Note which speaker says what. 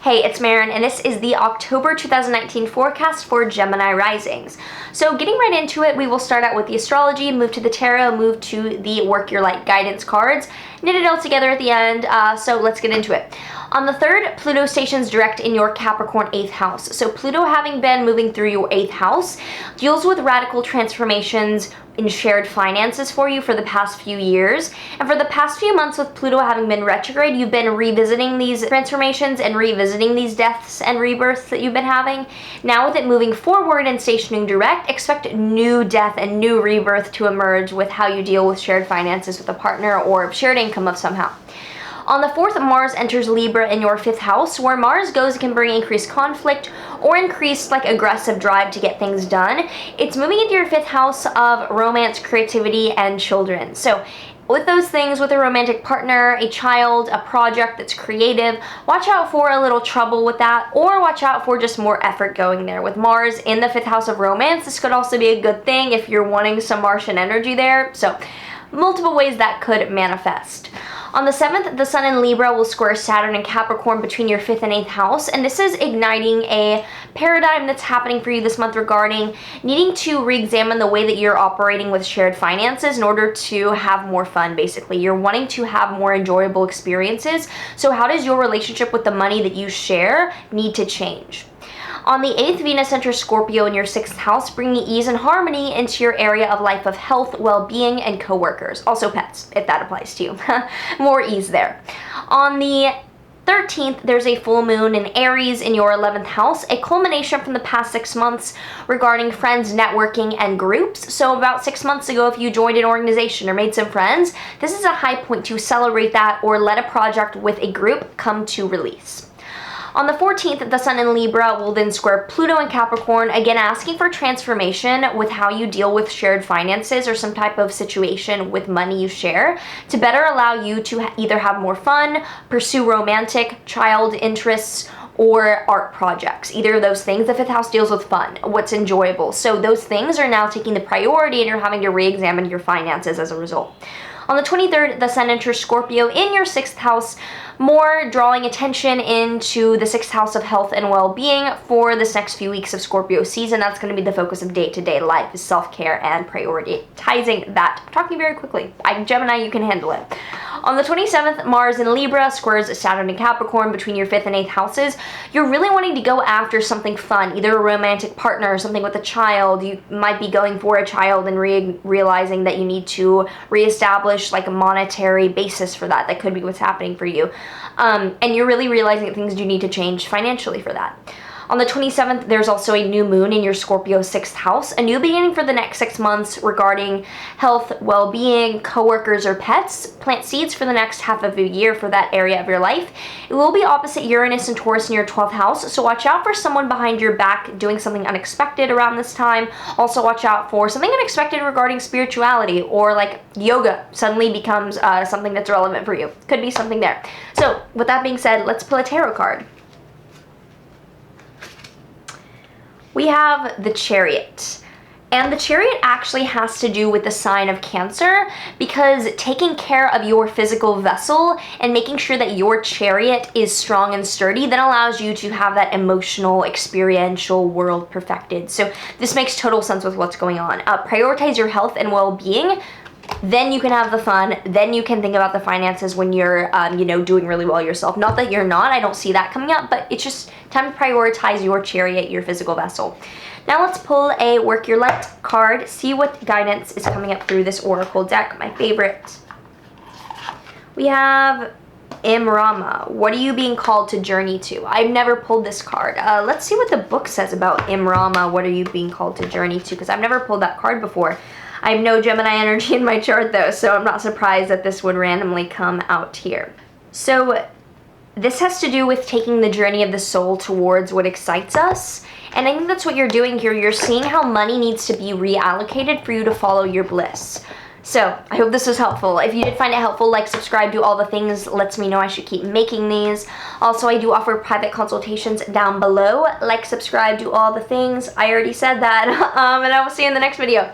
Speaker 1: Hey, it's Maren, and this is the October 2019 forecast for Gemini Risings. So getting right into it, we will start out with the astrology, move to the tarot, move to the Work Your Light guidance cards, knit it all together at the end, so let's get into it. On the 3rd, Pluto stations direct in your Capricorn 8th house. So Pluto, having been moving through your 8th house, deals with radical transformations in shared finances for you for the past few years. And for the past few months with Pluto having been retrograde, you've been revisiting these transformations and revisiting these deaths and rebirths that you've been having. Now with it moving forward and stationing direct, expect new death and new rebirth to emerge with how you deal with shared finances with a partner or shared income of somehow. On the 4th, Mars enters Libra in your 5th house. Where Mars goes, it can bring increased conflict or increased aggressive drive to get things done. It's moving into your 5th house of romance, creativity, and children. So with those things, with a romantic partner, a child, a project that's creative, watch out for a little trouble with that, or watch out for just more effort going there. With Mars in the 5th house of romance, this could also be a good thing if you're wanting some Martian energy there. So multiple ways that could manifest. On the 7th, the Sun in Libra will square Saturn and Capricorn between your 5th and 8th house, and this is igniting a paradigm that's happening for you this month regarding needing to re-examine the way that you're operating with shared finances in order to have more fun, basically. You're wanting to have more enjoyable experiences, so how does your relationship with the money that you share need to change? On the 8th, Venus enters Scorpio in your 6th house, bringing ease and harmony into your area of life of health, well-being, and co-workers. Also pets, if that applies to you. More ease there. On the 13th, there's a full moon in Aries in your 11th house, a culmination from the past 6 months regarding friends, networking, and groups. So about 6 months ago, if you joined an organization or made some friends, this is a high point to celebrate that or let a project with a group come to release. On the 14th, the Sun in Libra will then square Pluto and Capricorn, again asking for transformation with how you deal with shared finances or some type of situation with money you share to better allow you to either have more fun, pursue romantic, child interests, or art projects. Either of those things. The 5th house deals with fun, what's enjoyable. So those things are now taking the priority and you're having to re-examine your finances as a result. On the 23rd, the Sun enters Scorpio in your 6th house, more drawing attention into the 6th house of health and well-being for this next few weeks of Scorpio season. That's going to be the focus of day-to-day life, is self-care and prioritizing that. I'm talking very quickly. Gemini, you can handle it. On the 27th, Mars in Libra squares Saturn and Capricorn between your 5th and 8th houses. You're really wanting to go after something fun, either a romantic partner or something with a child. You might be going for a child and realizing that you need to reestablish a monetary basis for that. That could be what's happening for you. And you're really realizing that things do need to change financially for that. On the 27th, there's also a new moon in your Scorpio 6th house, a new beginning for the next 6 months regarding health, well-being, coworkers, or pets. Plant seeds for the next half of the year for that area of your life. It will be opposite Uranus and Taurus in your 12th house, so watch out for someone behind your back doing something unexpected around this time. Also watch out for something unexpected regarding spirituality, or yoga suddenly becomes something that's relevant for you. Could be something there. So with that being said, let's pull a tarot card. We have the Chariot, and the Chariot actually has to do with the sign of Cancer, because taking care of your physical vessel and making sure that your chariot is strong and sturdy then allows you to have that emotional, experiential world perfected. So this makes total sense with what's going on. Prioritize your health and well-being. Then you can have the fun. Then you can think about the finances when you're, doing really well yourself. Not that you're not. I don't see that coming up, but it's just time to prioritize your chariot, your physical vessel. Now let's pull a Work Your Light card, see what guidance is coming up through this oracle deck, my favorite. We have Imrama. What are you being called to journey to? I've never pulled this card. Let's see what the book says about Imrama. What are you being called to journey to? Because I've never pulled that card before. I have no Gemini energy in my chart though, so I'm not surprised that this would randomly come out here. So this has to do with taking the journey of the soul towards what excites us. And I think that's what you're doing here. You're seeing how money needs to be reallocated for you to follow your bliss. So I hope this was helpful. If you did find it helpful, subscribe, do all the things, lets me know I should keep making these. Also, I do offer private consultations down below. Subscribe, do all the things. I already said that. And I will see you in the next video.